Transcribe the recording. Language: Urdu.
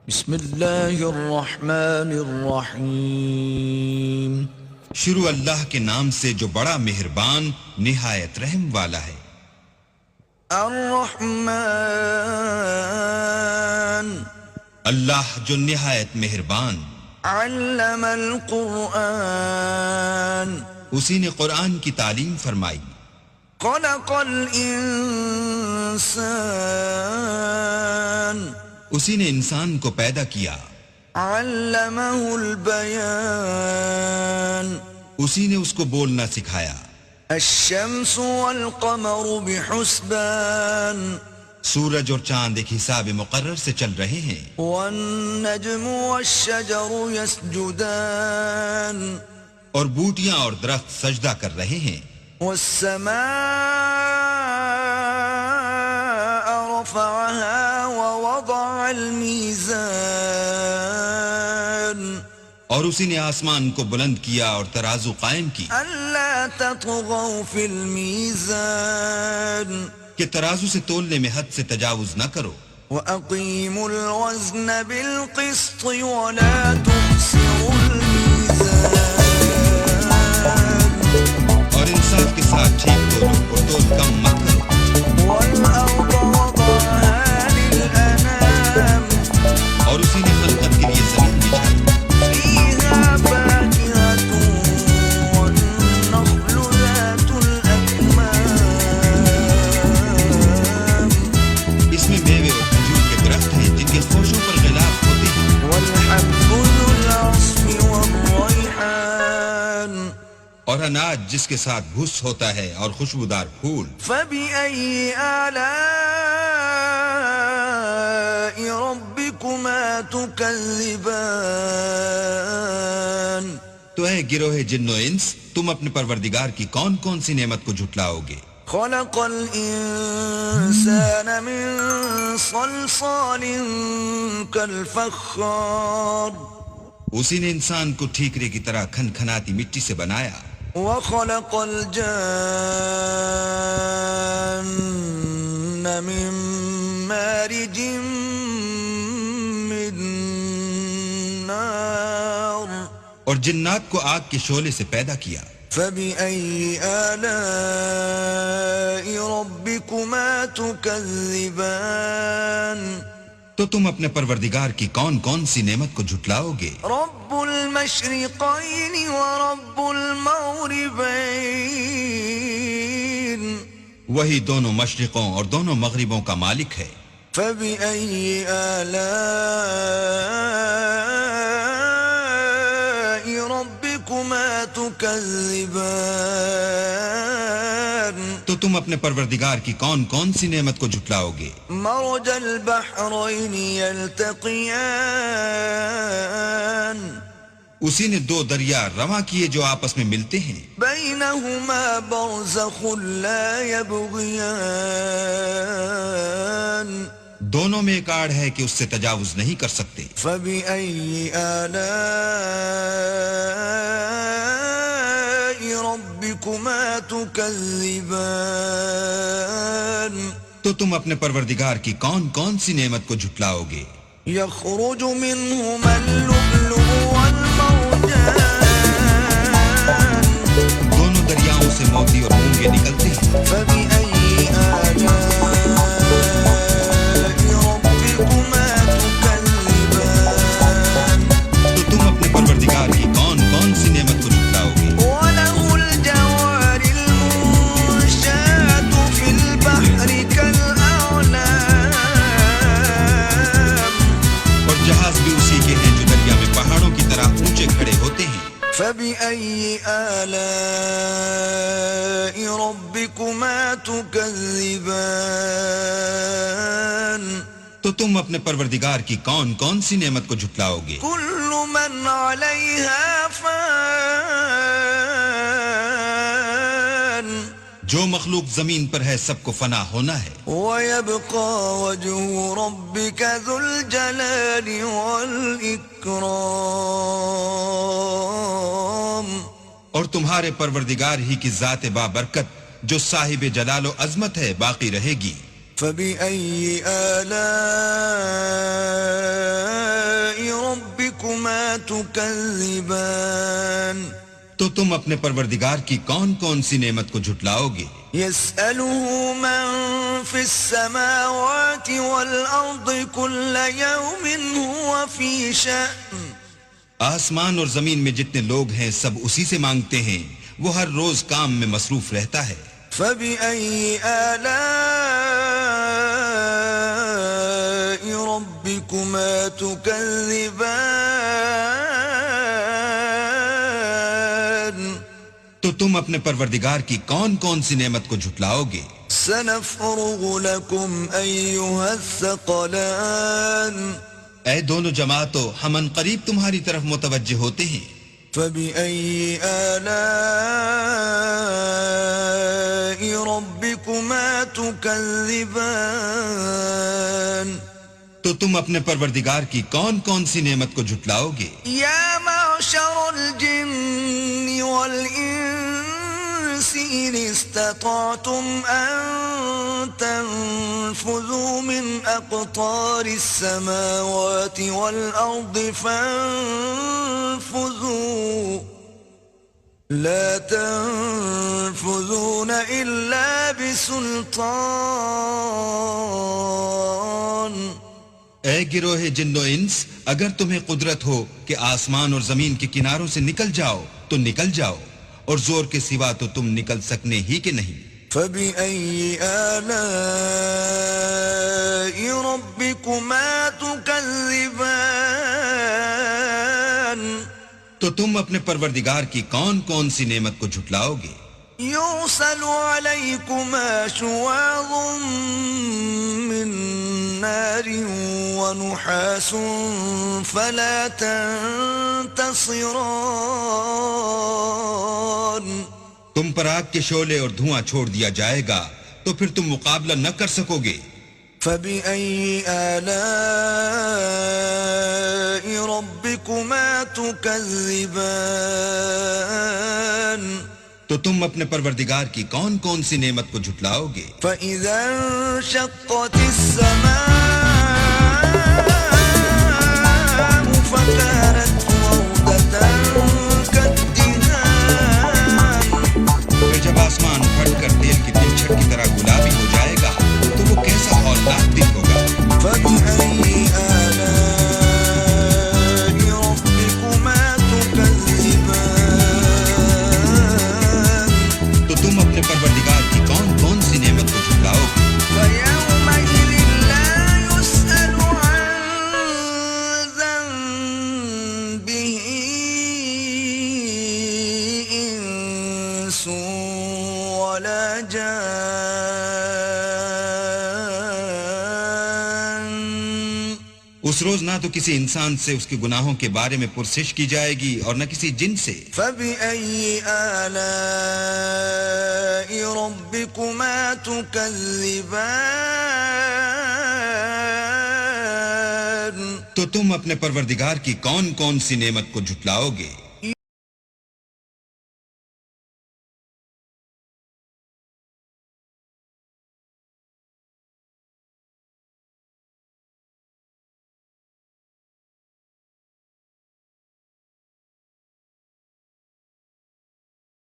بسم اللہ الرحمن الرحیم شروع اللہ کے نام سے جو بڑا مہربان نہایت رحم والا ہے۔ الرحمن اللہ جو نہایت مہربان، علم القرآن اسی نے قرآن کی تعلیم فرمائی۔ خلق الانسان اسی نے انسان کو پیدا کیا۔ علمہ البیان اسی نے اس کو بولنا سکھایا۔ الشمس والقمر بحسبان سورج اور چاند ایک حساب مقرر سے چل رہے ہیں۔ والنجم والشجر يسجدان اور بوٹیاں اور درخت سجدہ کر رہے ہیں۔ والسماء رفعها ووضع الميزان اور اسی نے آسمان کو بلند کیا اور ترازو قائم کی ألا تطغوا في الميزان کہ ترازو سے تولنے میں حد سے تجاوز نہ کرو۔ وأقيموا الوزن بالقسط ولا تخسروا الميزان اور انصاف کے ساتھ ٹھیک تولو اور تول کم مت کرو۔ والأرض وضعها للأنام اور اسی نے خلقت کے لیے زمین بچھائی، فيها فاكهة والنخل ذات الأكمام اس میں میوے اور کھجور کے درخت ہیں جن کے خوشوں پر غلاف ہوتے ہیں، والحب ذو العصف والريحان اور اناج جس کے ساتھ بھس ہوتا ہے اور خوشبودار پھول۔ فبأي آلاء ربكما تكذبان تو اے گروہ جن و انس، تم اپنے پروردگار کی کون کون سی نعمت کو جھٹلاؤ گے؟ خلق الإنسان من صلصال كالفخار اسی نے انسان کو ٹھیکرے کی طرح کھن کھناتی مٹی سے بنایا۔ وخلق الجان من مارج من نار اور جنات کو آگ کے شعلے سے پیدا کیا۔ فبأي آلاء ربكما تكذبان تو تم اپنے پروردگار کی کون کون سی نعمت کو جھٹلاؤ گے؟ رب المشرقين ورب المغربين وہی دونوں مشرقوں اور دونوں مغربوں کا مالک ہے۔ فبأي آلاء ربكما تكذبان تو تم اپنے پروردگار کی کون کون سی نعمت کو جھٹلاؤ گے؟ مرج البحرين يلتقيان اسی نے دو دریا رواں کیے جو آپس میں ملتے ہیں، بينهما برزخ لا يبغيان دونوں میں ایک آڑ ہے کہ اس سے تجاوز نہیں کر سکتے۔ فبأي آلاء ربكما تكذبان تو تم اپنے پروردگار کی کون کون سی نعمت کو جھٹلاؤ گے؟ يخرج منهما اللؤلؤ والمرجان دونوں دریاؤں سے موتی اور مونگے نکلتے ہیں۔ فبأي آلاء ربكما تكذبان تو تم اپنے پروردگار کی کون کون سی نعمت کو جھٹلاؤ گے؟ وله الجوار المنشآت في البحر كالأعلام اور جہاز بھی اسی کے ہیں جو دریا میں پہاڑوں کی طرح اونچے کھڑے ہوتے ہیں۔ فبأي آلاء ربكما تكذبان تو تم اپنے پروردگار کی کون کون سی نعمت کو جھٹلاؤ گے؟ كل من عليها فان جو مخلوق زمین پر ہے سب کو فنا ہونا ہے، ويبقى وجه ربك ذو الجلال والإكرام اور تمہارے پروردگار ہی کی ذات بابرکت جو صاحب جلال و عظمت ہے باقی رہے گی۔ فبأي آلاء تكذبان تو تم اپنے پروردگار کی کون کون سی نعمت کو جھٹلاؤ گے؟ يسأله من في السماوات والأرض كل يوم هو في شأن آسمان اور زمین میں جتنے لوگ ہیں سب اسی سے مانگتے ہیں، وہ ہر روز کام میں مصروف رہتا ہے۔ فبأي آلاء ربكما تكذبان تو تم اپنے پروردگار کی کون کون سی نعمت کو جھٹلاؤ گے؟ سنفرغ لكم أيها الثقلان اے دونوں جماعتوں، ہم ان قریب تمہاری طرف متوجہ ہوتے ہیں۔ فبأي آلاء ربكما تكذبان تو تم اپنے پروردگار کی کون کون سی نعمت کو جھٹلاؤ گے؟ يا معشر الجن والإنس إن استطعتم أن تنفذوا من أقطار السماوات والأرض فانفذوا لا تنفذون إلا بسلطان اے گروہ جن و انس، اگر تمہیں قدرت ہو کہ آسمان اور زمین کے کناروں سے نکل جاؤ تو نکل جاؤ، اور زور کے سوا تو تم نکل سکنے ہی کہ نہیں۔ فبأي آلاء ربكما تكذبان تو تم اپنے پروردگار کی کون کون سی نعمت کو جھٹلاؤ گے؟ يرسل عليكما شواظ من نار ونحاس فلا تنتصران تم پر آگ کے شعلے اور دھواں چھوڑ دیا جائے گا تو پھر تم مقابلہ نہ کر سکو گے۔ فبأي آلاء ربكما تكذبان تو تم اپنے پروردگار کی کون کون سی نعمت کو جھٹلاؤ گے؟ فإذا انشقت السماء فكانت وردة كالدهان پھر جب آسمان پھٹ کر تیل کی تلچھٹ کی طرح گلابی ہو جائے گا تو وہ کیسا ہولناک دن ہوگا۔ فبأي آلاء ربكما تكذبان تو تم اپنے پروردگار کی کون کون سی نعمت کو جھٹلاؤ گے؟ فيومئذ لا يسأل عن ذنبه إنس ولا جان اس روز نہ تو کسی انسان سے اس کے گناہوں کے بارے میں پرسش کی جائے گی اور نہ کسی جن سے۔ فبأي آلاء ربكما تكذبان تو تم اپنے پروردگار کی کون کون سی نعمت کو جھٹلاؤ گے؟